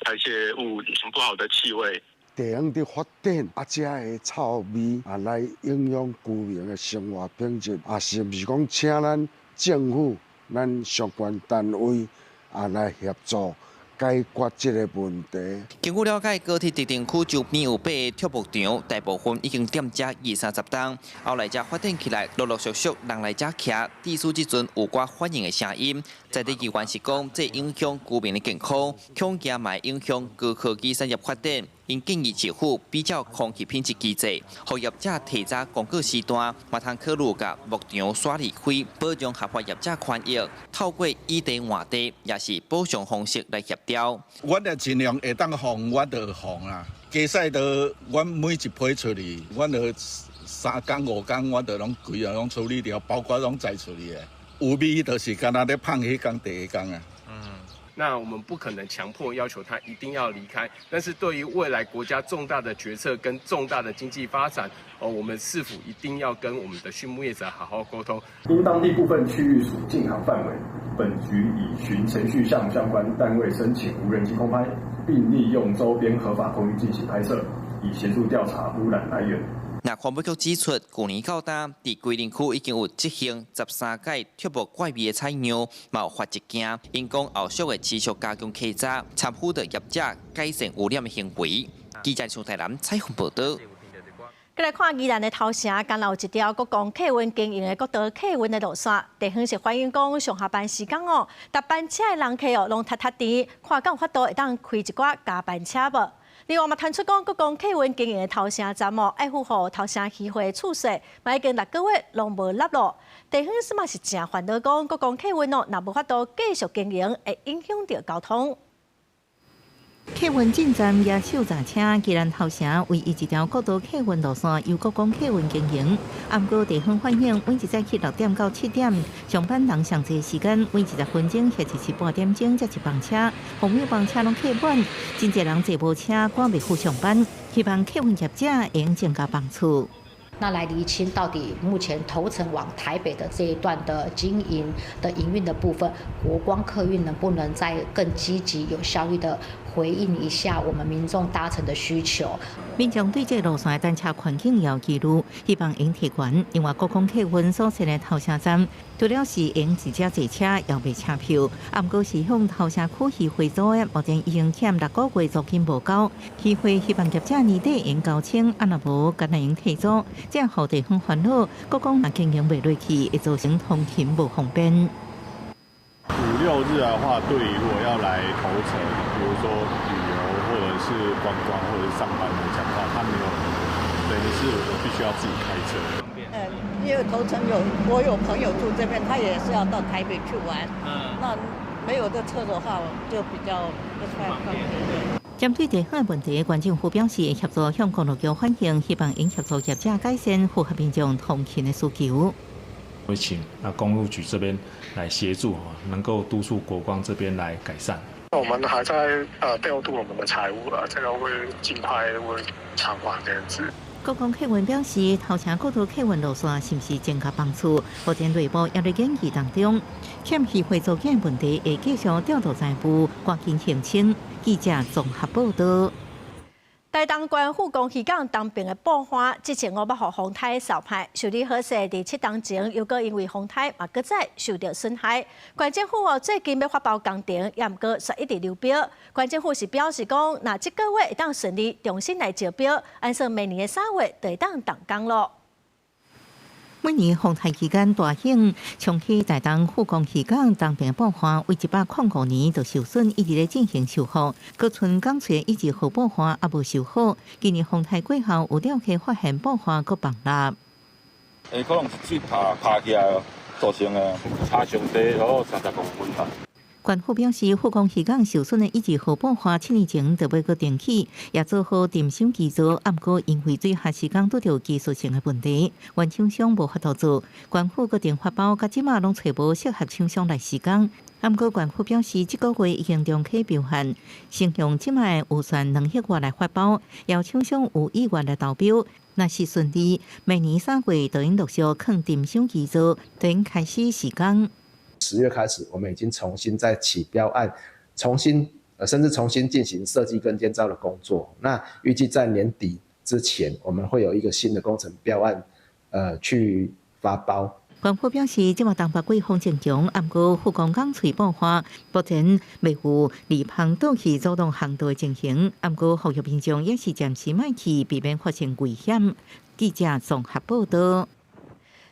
排泄物不好的气味。地方的发展这的臭味来影响居民的生活品质是毋是讲请咱政府、咱相关单位来协助解决这个问题。经过了解，高铁特定区周边有8个畜牧场，大部分已经店家20-30档，后来才发展起来，陆陆续续人来遮徛。地书即阵有寡反映的声音，在地议员是讲，这影响居民的健康，恐惊嘛影响高科技产业发展。因建议政府比较空气品质机制，互业者提早公告时段，嘛通考虑甲牧场刷离开，保障合法业者权益。透过以地换地，也是补偿方式来协调。我也尽量会当放，我就放啦。鸡屎都阮每一批出去，阮就3天5天，我就拢规个拢处理掉，包括拢摘处理的。有味就是干那咧放迄天第一天啊。那我们不可能强迫要求他一定要离开，但是对于未来国家重大的决策跟重大的经济发展，我们是否一定要跟我们的畜牧业者好好沟通？因当地部分区域属禁航范围，本局已循程序向相关单位申请无人机空拍，并利用周边合法空域进行拍摄，以协助调查污染来源。那环保局指出，去年到今，伫桂林区已经有执行13届畜牧怪味的采样，嘛有发一件。因讲后续会持续加强稽查，参与的业者改善污染的行为。记者从台南采访报道。再来看宜兰的头城，刚有一条国光客运经营的国道客运的路线，地方是反映讲上下班时间哦，搭班车的人客哦，拢塌甜，看敢有法度会当开一寡加班车无？另外嘛，传出讲国光客运经营的头城站哦，爱护好头城渔会处事，嘛已经6个月拢无落落。地方是嘛是正烦恼讲国光客运哦，若无法度继续经营，会影响到交通。客运进站也手闸车，宜兰头城唯一一条国道客运路线由国光客运经营。不过地方反映，每一早起6点到7点，上班人上济时间，每20分钟或者是半点钟才一班车，后面班车拢客满，真侪人坐无车，赶袂赴上班。希望客运业者会用增加帮助。那来厘清到底目前头城往台北的这一段的经营的营运的部分，国光客运能不能再更积极、有效率的回应一下我们民众搭乘的需求？民众对这路线的单车环境也有记录，希望用提悬，因为国光客运所设的头城站，除了是用直接坐车要卖车票，不过是向头城区渔会组的，目前已经欠6个月租金无交，渔会希望业者年底用交清，若无干来用退租，这样让地方烦恼，国光若经营袂落去，会造成通勤无方便。5、6日的话，对于如果要来头城，比如说旅游或者是观光或者是上班来讲的话，他没有，等于是我必须要自己开车。因为头城我有朋友住这边，他也是要到台北去玩。那没有这车的话，就比较不太方便。针对地方的问题，县政府表示协助向公路局反映，希望因协助业者改善符合民众通勤的需求。会请公路局这边来协助，能够督促国光这边来改善。我们还在调度我们的财务了，这个会尽快会偿还这样子。国光客运表示，头城国道客运路线是不是增加帮助？目前内部也在研究当中，欠渔会租金问题会继续调度财务，赶紧澄清。记者综合报道。台东县富公渔港东边的爆花，之前我要互风台扫派，受理好势伫7天前，又搁因为风台嘛，搁再受到损害。县政府最近要发包工程，也毋过煞一直流标。县政府是表示讲，若这个月会当顺利重新来招标，按算明年的3月就会当动工咯。每年风台期间大兴，长期台东富公渔港东边爆花为105年就受损，一直咧进行修复。各村港厝以及后爆花也无修好。今年风台过后，有了去发现爆花搁崩塌。可能是水爬起来造成的，爬上低有30公分吧。县府表示，富公渔港受损的1级号爆花7年前就要搁重启，也做好电箱基座，不过因为水下时间拄到技术性的问题，原厂商无法度做。县府决定发包，甲即马拢找无适合厂商来施工。不过县府表示，这个月已经中期标限，先用即马的预算2亿元来发包，要厂商有意愿来投标。若是顺利，明年3月就应陆续放电箱基座，就应开始施工。10月开始，我们已经重新再起标案，甚至重新进行设计跟建造的工作。那预计在年底之前，我们会有一个新的工程标案，去发包。县府表示，即马东北季风正强，不过富公港厝爆花，目前未有离棚倒去阻挡航道的情形。不过呼吁民众也是暂时莫去，避免发生危险。记者综合报道。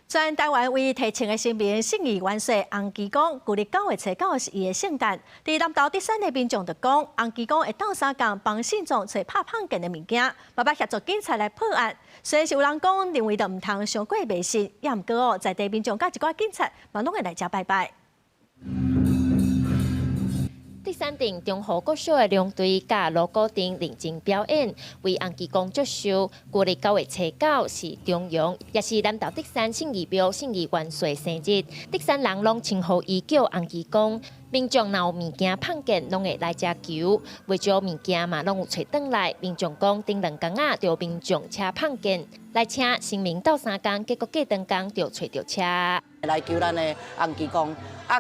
全台湾唯一提请的新民信义元帅洪基公，旧日9月初9是伊的圣诞。伫南投第3个民众就讲，洪基公会斗相共帮信众找拍碰见的物件，爸爸协助警察来破案。虽然是有人讲认为着唔通伤过迷信，也毋过在地民众甲一寡警察嘛拢会来遮拜拜。第3场中和国小的龙队甲锣鼓丁认真表演，为洪基公祝寿。旧日9月初9是中阳，也是南投第3信义庙信义元帅生日，第3人拢称呼伊叫洪基公。民众若有物件碰见，拢会来遮求。为咗物件嘛，拢有找转来。民众讲，顶2天啊，就民众车碰见，来请新民斗3天，结果过2天就找到车。来求咱的洪基公，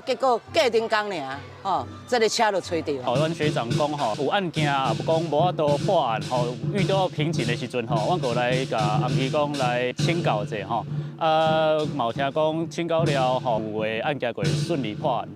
结果过2天尔，这个车就找到。阮学长讲有案件也不讲无法度破案，遇到瓶颈的时阵阮过来甲洪基公来请教者嘛有听讲请教了有的案件会顺利破案。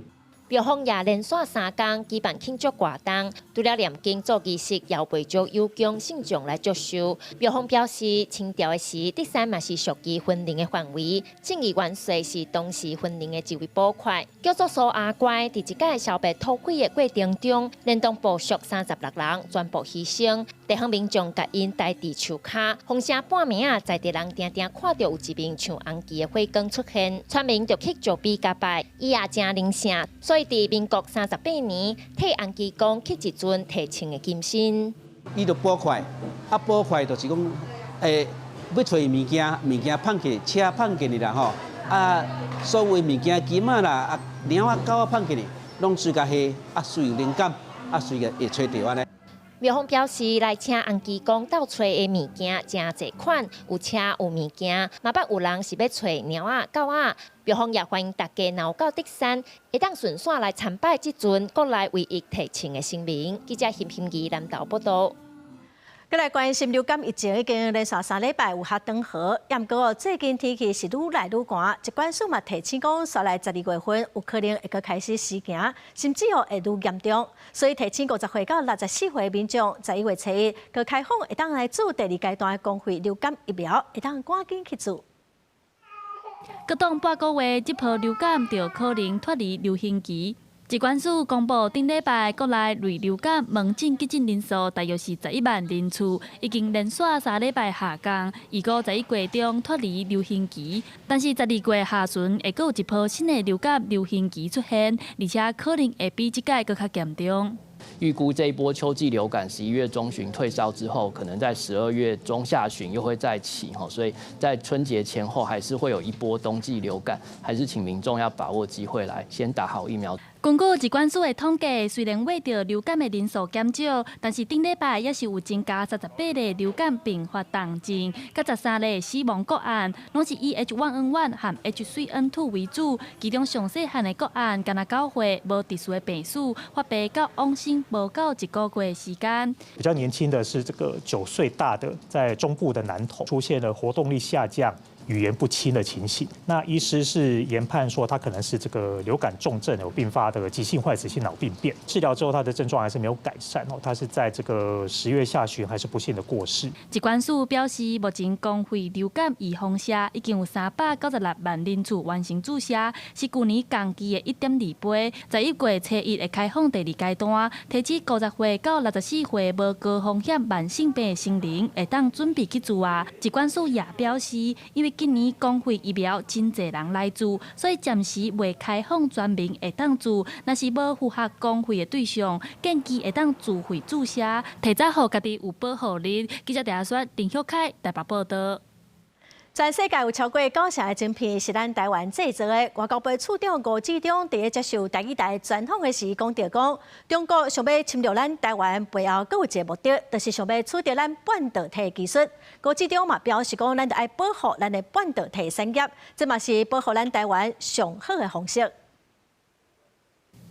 庙方也连续3天举办庆祝活动，除了念经做仪式，也培植有功信众来接受。庙方表示，清朝的时，德山嘛是属于分灵的范围，正义元帅是当时分灵的一位捕快，叫做苏阿乖。伫一届烧白土匪的过程中，连同部属36人全部牺牲。地方民众甲因带伫树骹，风声半暝啊，在地人定定看到有一面像红旗的火光出现，村民就去石碑甲拜，伊也真灵性。所以伫民国38年，替红旗公刻一尊提青的金身。伊就捕快，捕快就是讲，要找物件放起，车放起哩啦吼，所有物件金仔啦，猫仔狗仔放起哩，拢随甲下，随有灵感，随个会找到安尼。庙方表示，来请红旗公到找的物件真侪款，有车有物件，嘛捌有人是要找猫仔狗仔。庙方也欢迎大家若有到德山，会当顺线来参拜这尊国内唯一提青的神明。记者叶欣怡南投报道。再来关心流感疫情已经连续3礼拜有下长好，不过最近天气是愈来愈寒，疾管署嘛提醒讲，煞来12月份有可能会搁开始施行，甚至会愈严重，所以提醒50岁到64岁民众，11月初1搁开放会当来做第2阶段的公费流感疫苗，会当赶紧去做。隔当8个月，这波流感就可能脱离流行期。疾管署公布，顶礼拜国内类流感门诊急诊人数大约是11万人次，已经连续3礼拜下降，预估11月中脱离流行期。但是12月下旬会有一波新的流感流行期出现，而且可能会比这届更加严重。预估这一波秋季流感11月中旬退烧之后，可能在12月中下旬又会再起，所以在春节前后还是会有一波冬季流感，还是请民众要把握机会来先打好疫苗。根据疾管署的统计，虽然为着流感的人数减少，但是顶礼拜也是有增加38例流感并发重症，甲13例死亡个案，拢是以 H1N1 和 H3N2 为主。其中上细汉的个案，敢若9岁，无特殊的病史，发病到往生无到1个月的时间。比较年轻的是这个9岁大的，在中部的男童出现了活动力下降、语言不清的情形。那医师是研判说，他可能是这个流感重症有并发的急性坏死性脑病变。治疗之后，他的症状还是没有改善哦，他是在这个10月下旬还是不幸的过世。疾管署表示，目前公费流感预防社已经有396万人次完成注射，是去年同期的1.2倍。11月初1会开放第2阶段，提起50岁到64岁无高风险慢性病的成人会当准备去做啊。疾管署也表示，因为今年公费疫苗真侪人来做，所以暂时未开放全民会当做。若是无符合公费的对象，建议会当自费注射，提早互家己有保护力。记者陈雪林秀凯台北报道。全世界有超过90成的晶片是咱台湾制造的。外交部处长吴志忠伫接受台语台专访的时讲到讲，中国想要侵略咱台湾背后，佫有一个目的，就是想要取得咱半导体技术。吴志忠嘛表示讲，咱着爱保护咱的半导体产业，这嘛是保护咱台湾上好的方式。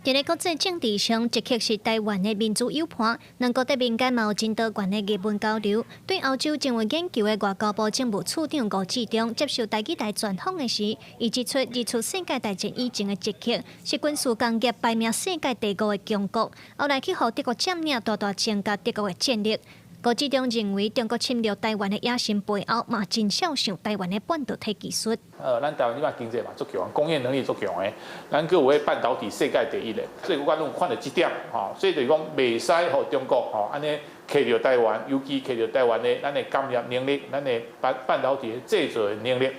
伫咧国际政治上，捷克是台湾的民主友伴，两国在民间嘛有真多元的艺文交流。对欧洲政治研究的外交部政务处长吴志忠接受台语台专访的时，伊指出，二次世界大战以前的捷克是军事工业排名世界第5的强国，后来去互德国占领，大大增加德国的战力。吴志忠认为，中国侵略台湾的野心背后，嘛真少想台湾的半导体技术。咱台湾即摆经济嘛足强，工业能力足强诶，咱佫有迄半导体世界第1诶，所以我拢看到这点吼，所以就是讲袂使互中国吼安尼揢着台湾，尤其揢着台湾的咱的工业能力，咱的半导体制造的能力。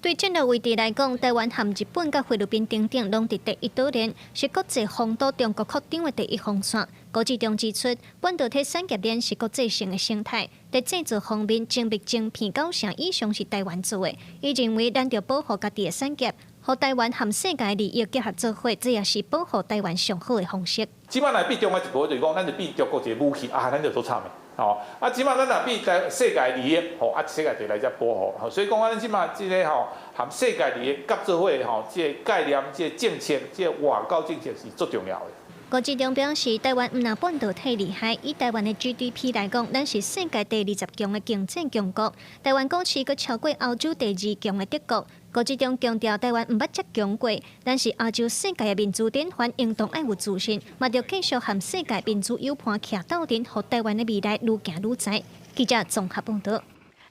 对战略位置来讲，台湾和日本、甲菲律宾等等，拢伫第1岛链，是国际防堵中国扩张的第1防线。吴志忠指出，半导体产业链是国际性的生态，在制造方面，精密晶片90成以上是台湾做的。伊认为，咱要保护家己的产业，和台湾和世界利益结合做伙，这也是保护台湾上好的方式。即摆来比中国一步，就是讲，咱就比中国一个武器咱就做惨的。吼，即摆咱若比世界利益，世界就来遮保护。所以讲，咱即摆即个含世界利益合作伙，即个概念、即个政策、即个外交政策是最重要的。郭志忠表示，台湾毋但半导体厉害，以台湾的 GDP 来讲，咱是世界第20强的经济强国。台湾股市佫超过欧洲第2强的德国。郭志忠强调，台湾毋捌遮强过，但是亚洲世界的民主典范应当爱有自信，嘛着继续和世界民主友伴徛斗阵，互台湾的未来愈行愈在。记者综合报道。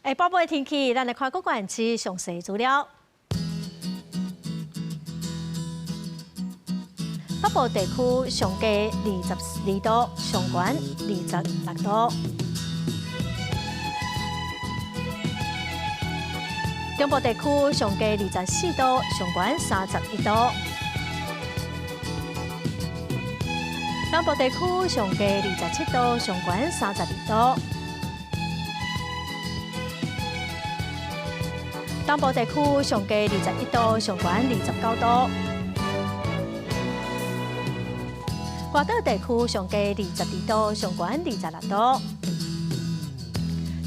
下晡的天气，咱来看各县市详细资料。北部地区上低22度，上悬26度。中部地区上低24度，上悬31度。南部地区上低27度，上悬32度。东部地区上低21度，上悬29度。外岛地区上低22度，上悬26度。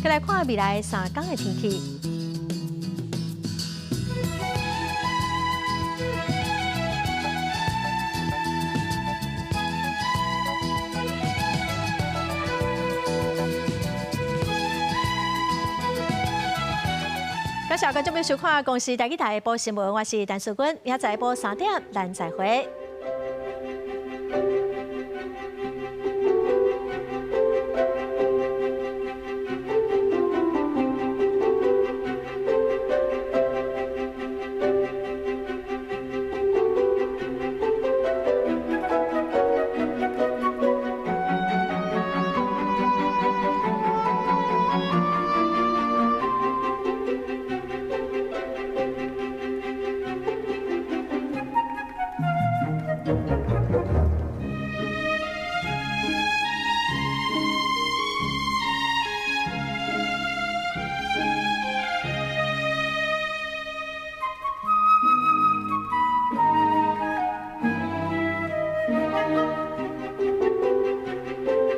再来看未来3天的天气。感谢观众朋友收看《公视台记台》播新闻，我是陈淑君，明仔载播3点，咱再会。